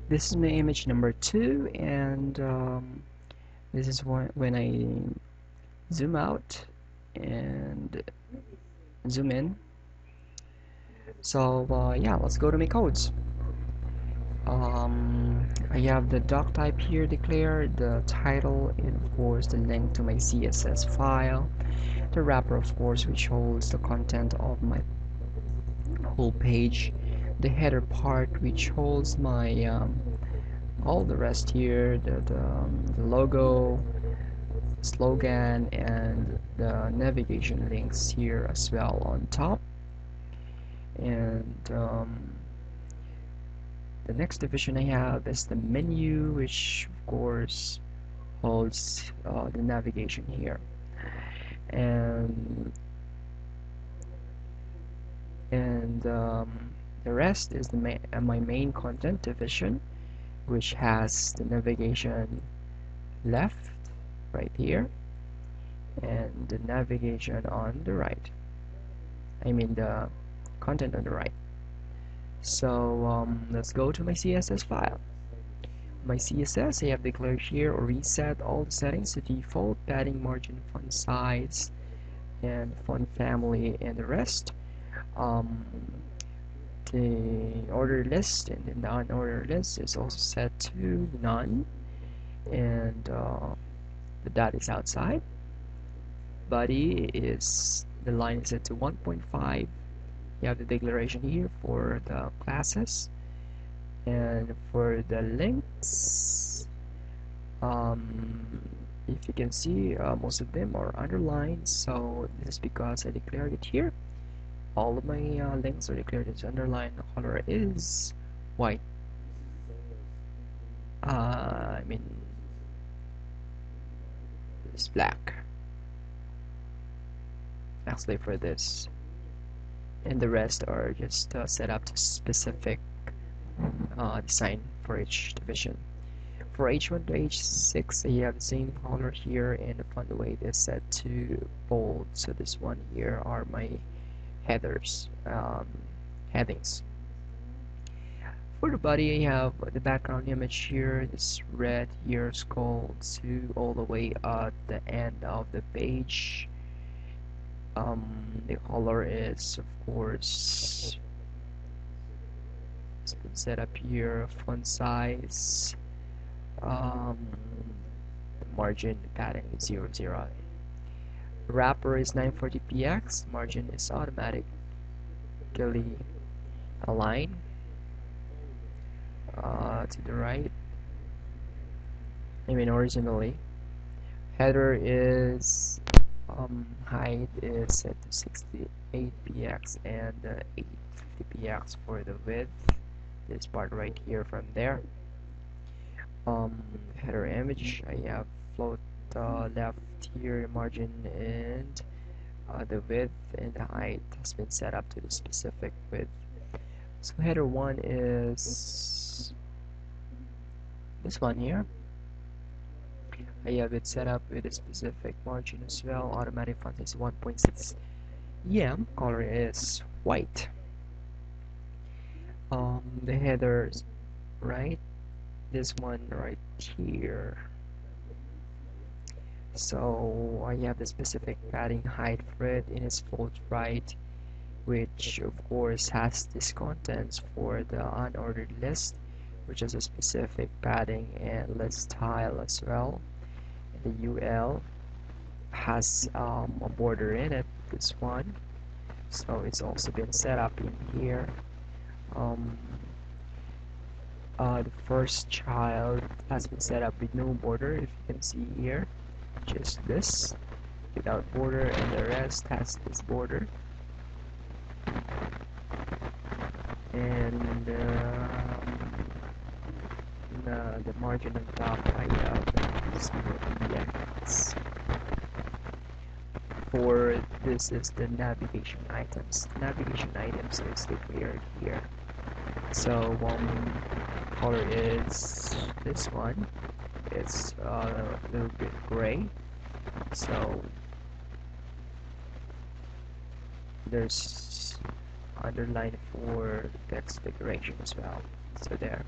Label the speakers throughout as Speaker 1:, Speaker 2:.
Speaker 1: This is my image number 2, and this is when I zoom out and zoom in. So yeah, let's go to my codes. I have the doc type here declared, the title, and of course the link to my CSS file, the wrapper of course which holds the content of my whole page, the header part which holds my all the rest here, the logo, slogan, and the navigation links here as well on top. And the next division I have is the menu, which of course holds the navigation here, and the rest is my main content division, which has the navigation left right here and the navigation on the right. I mean the content on the right. So let's go to my CSS file. My CSS, I have declared here or reset all the settings to default, padding, margin, font size, and font family, and the rest. The order list and the non-order list is also set to none, and the dot is outside. Body is the line is set to 1.5. You have the declaration here for the classes, and for the links, if you can see, most of them are underlined, so this is because I declared it here. All of my links are declared as underlined. The color is white. I mean, it's black. Actually, for this, and the rest are just set up to specific design for each division. For H1 to H6, I have the same color here, and the font weight is set to bold. So this one here are my headers, headings. For the body, I have the background image here. This red here scrolled to all the way at the end of the page. The color is, of course, it's been set up here. Font size, the margin padding is 0, 0. Wrapper is 940px. Margin is automatically aligned to the right. I mean horizontally. Header is height is set to 68px and 850px for the width. This part right here from there. Header image, I have float left here, margin, and the width and the height has been set up to the specific width. So header 1 is this one here. I have it set up with a specific margin as well. Automatic font is 1.6 em. Color is white. The headers, right? This one right here. So I have the specific padding height for it in its float right, which of course has these contents for the unordered list, which is a specific padding and list style as well. And the UL has a border in it, this one, so it's also been set up in here. The first child has been set up with no border, if you can see here, just this without border, and the rest has this border. And the margin on top I have 0px. For this is the navigation items. Navigation items is declared here. So color is this one. It's a little bit gray. So there's underline for text decoration as well. So there.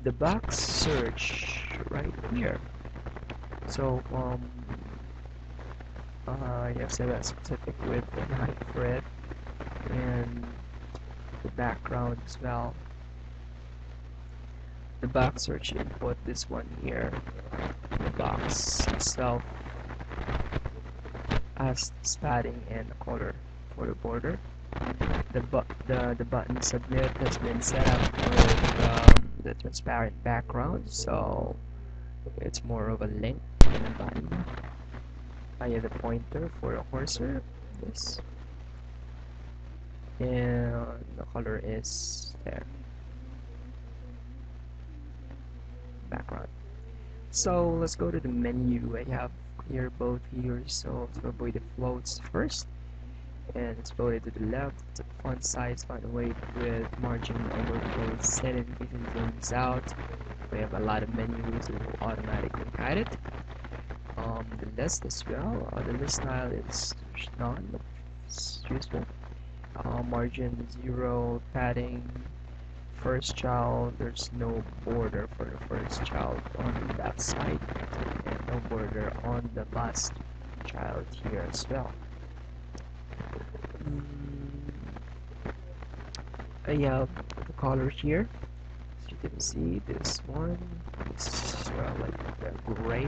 Speaker 1: the box search right here. So you have set a specific width and height for it, and the background as well. The box search input, this one here, the box itself has this padding and a color for the border. The button submit has been set up with the transparent background, so it's more of a link than a button. I have the pointer for the cursor, this, and the color is there, background. So let's go to the menu. I have here both here, so to avoid the floats first, and it's loaded to the left. Font size, font weight, with margin, overflow, setting, facing zooms out. We have a lot of menus that will automatically guide it. The list as well. The list style is none. It's useful. Margin 0, padding. First child, there's no border for the first child on that side, and no border on the last child here as well. I have the colors here. As you can see, this one is like the gray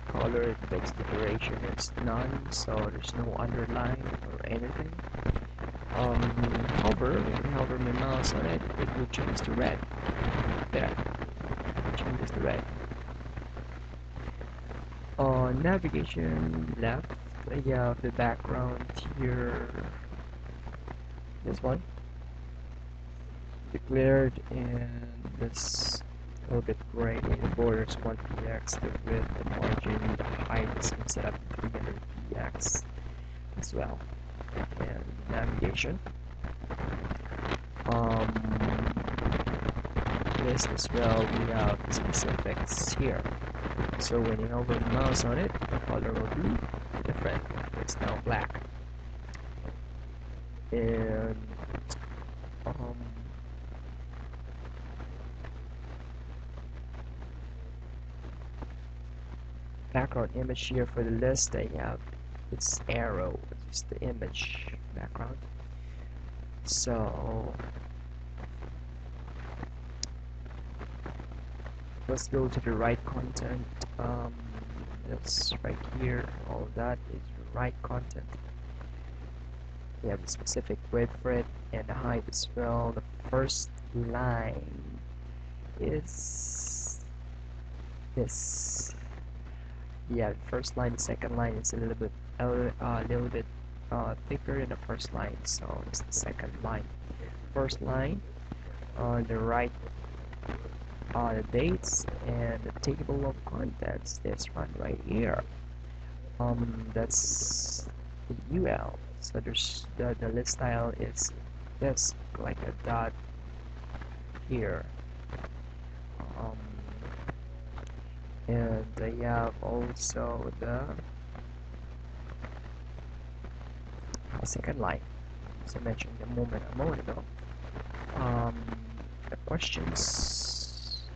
Speaker 1: color. The text decoration is none, so there's no underline or anything. However, when I hover my mouse on it, it will change to red. There, it changes to red. On navigation left, I have the background here. This one declared, and this a little bit gray. The borders 1px, the width, the margin, the height is set up to 300px as well. And navigation. List as well, we have specifics here. So when you hover the mouse on it, the color will be different. It's now black. And background image here for the list, I have this arrow, which is the image background. So let's go to the right content. That's right here. All of that is the right content. We have a specific width for it and the height as well. The first line is this. Yeah, the first line, the second line is a little bit thicker than the first line, so it's the second line. First line on the right are the dates, and the table of contents, this one right here. That's the UL. So there's the list style is this, like a dot here. And I have also the second line, as I mentioned a moment ago. The questions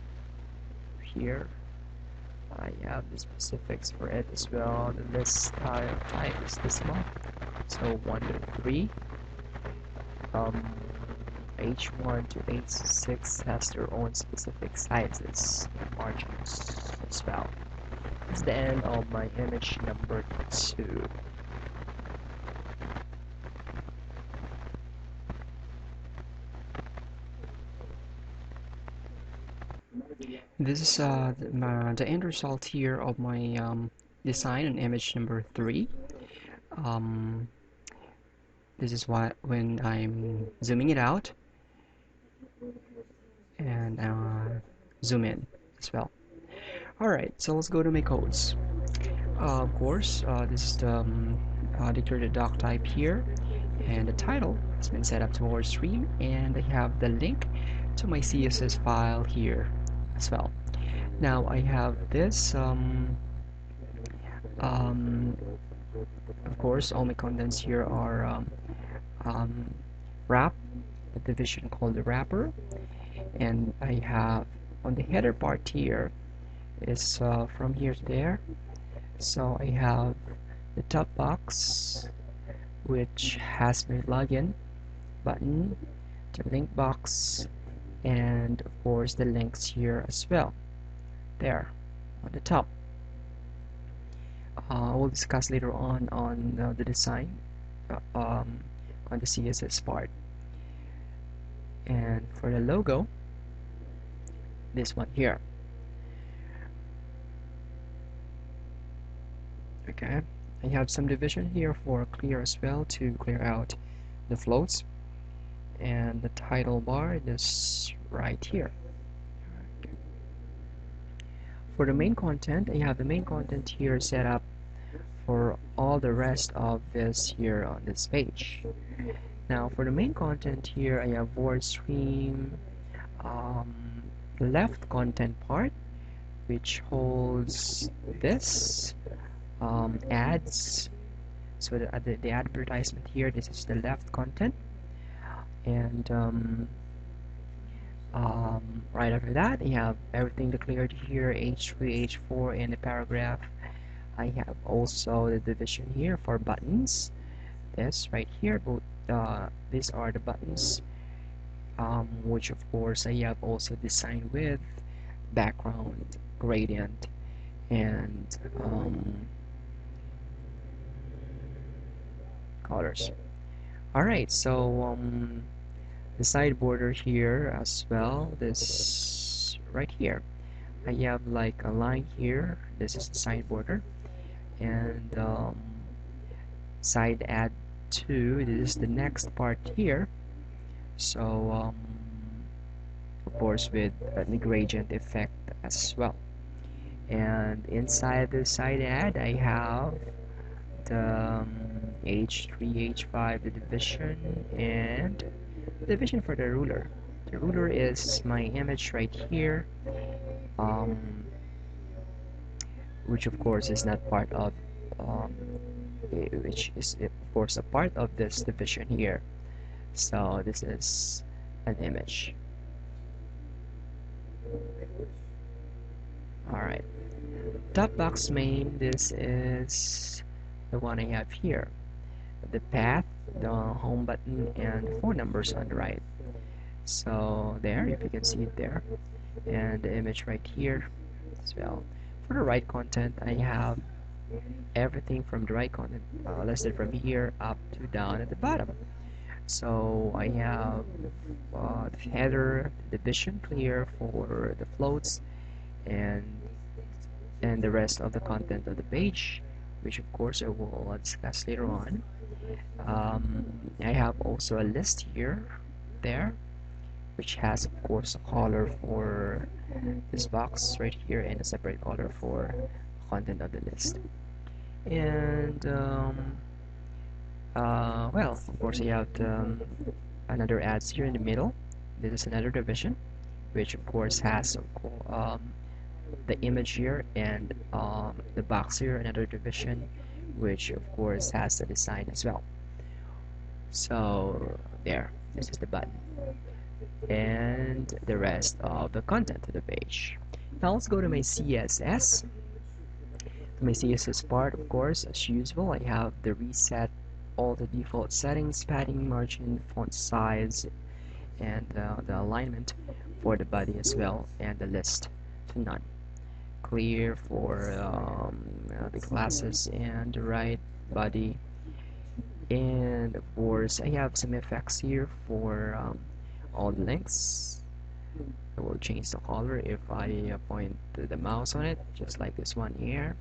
Speaker 1: here, I have the specifics for it as well. The list style type is this one, so 1 to 3. H1 to H6 has their own specific sizes and margins as well. That's the end of my image number 2. This is the end result here of my design on image number 3. This is what when I'm zooming it out and zoom in as well. Alright, so let's go to my codes. Of course, this is the declare the doc type here, and the title has been set up towards stream, and I have the link to my CSS file here as well. Now I have this of course, all my contents here are wrap, a division called the wrapper, and I have on the header part here is from here to there. So I have the top box, which has my login button, the link box, and of course the links here as well, there on the top. We'll discuss later on the design on the CSS part. And for the logo, this one here. Okay, I have some division here for clear as well, to clear out the floats, and the title bar is right here. For the main content, I have the main content here set up for all the rest of this here on this page. Now for the main content here, I have word stream, the left content part, which holds this ads. So the advertisement here, this is the left content, and right after that, I have everything declared here, H3, H4, and the paragraph. I have also the division here for buttons. This right here, both these are the buttons, which of course I have also designed with background, gradient, and colors. Alright, so the side border here as well, this right here, I have like a line here. This is the side border, and side add 2, this is the next part here. So of course with the gradient effect as well. And inside the side add, I have the H3, H5, the division, and the division for the ruler. The ruler is my image right here, which of course is not part of which is of course a part of this division here. So this is an image. Alright, top box main, this is the one I have here, the path, the home button, and 4 numbers on the right. So there, if you can see it there, and the image right here as well. For the right content, I have everything from the right content listed from here up to down at the bottom. So I have the header, the division clear for the floats, and the rest of the content of the page, which of course I will discuss later on. I have also a list here, there, which has of course a color for this box right here and a separate color for content of the list. And well, of course I have another ads here in the middle. This is another division, which of course has the image here, and the box here, another division, which of course has the design as well. So there, this is the button and the rest of the content of the page. Now let's go to my CSS. My CSS part, of course, as usual, I have the reset all the default settings, padding, margin, font size, and the alignment for the body as well, and the list to none. Clear for the classes and the right body. And of course I have some effects here for all the links. I will change the color if I point the mouse on it, just like this one here.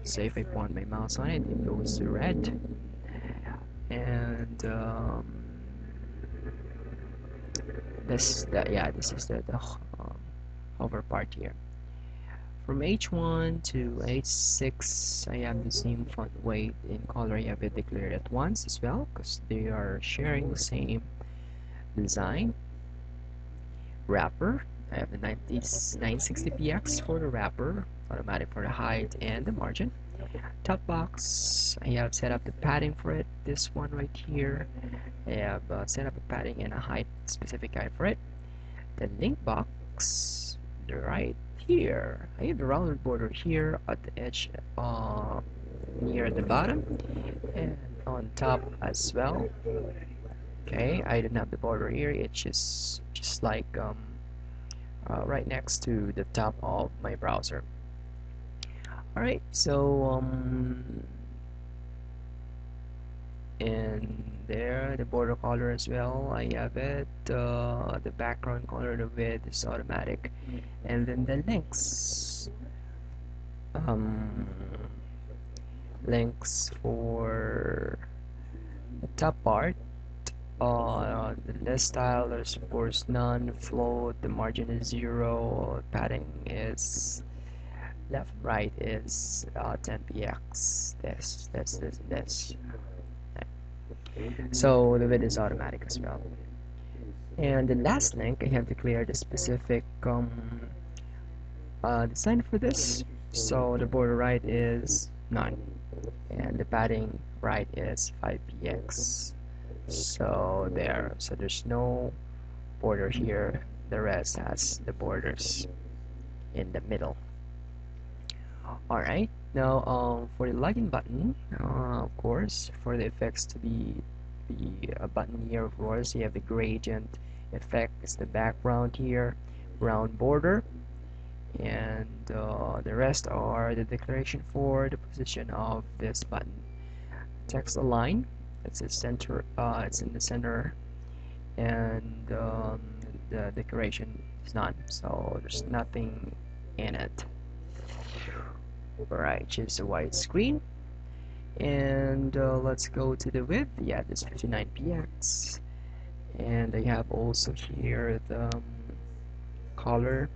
Speaker 1: So if I point my mouse on it, it goes to red. And this is the hover part here. From H1 to H6, I have the same font weight and color. I have it declared at once as well, because they are sharing the same design. Wrapper, I have the 960px for the wrapper, automatic for the height and the margin. Top box, I have set up the padding for it, this one right here. I have set up a padding and a height, specific height for it. The link box, right here. I have the rounded border here at the edge, near the bottom, and on top as well. Okay, I don't have the border here. It's just like right next to the top of my browser. All right, so and there the border color as well, I have it. The background color, the width is automatic, and then the um links for the top part. The list style, there's of course none. Float, the margin is 0. Padding is left, right is 10 px. This. So the width is automatic as well. And the last link, I have declared a specific design for this. So the border right is none, and the padding right is 5px. So there. So there's no border here. The rest has the borders in the middle. Alright, now for the login button, of course, for the effects to be a button here, of course, you have the gradient effect, is the background here, round border, and the rest are the declaration for the position of this button. Text align, it's the center, it's in the center, and the decoration is none, so there's nothing in it. Alright, choose a white screen, and let's go to the width. Yeah, this 59px, and I have also here the color,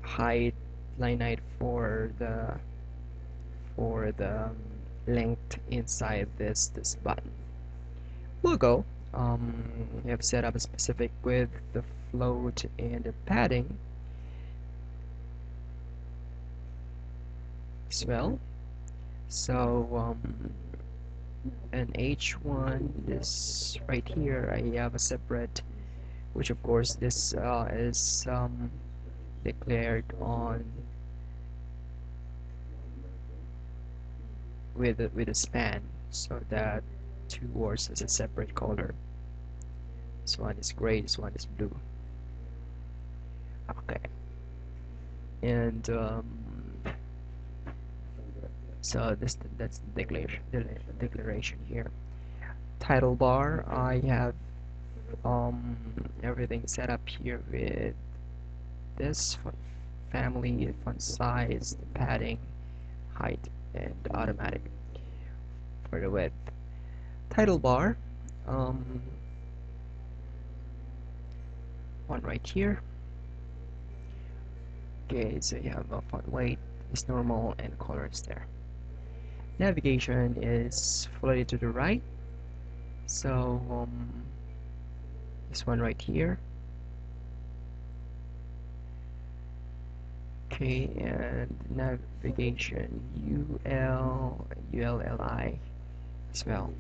Speaker 1: height, line height for the length inside this button. Logo, you have set up a specific width, the float, and the padding as well. So an H1, this right here, I have a separate, which of course this is declared on with a span, so that two words has a separate color. This one is gray, this one is blue. Okay, and so that's the declaration here. Title bar, I have everything set up here with this family, font size, the padding, height, and automatic for the width. Title bar, one right here. Okay, so you have a font weight is normal and color is there. Navigation is fully to the right, so this one right here. Okay, and navigation ULLI as well.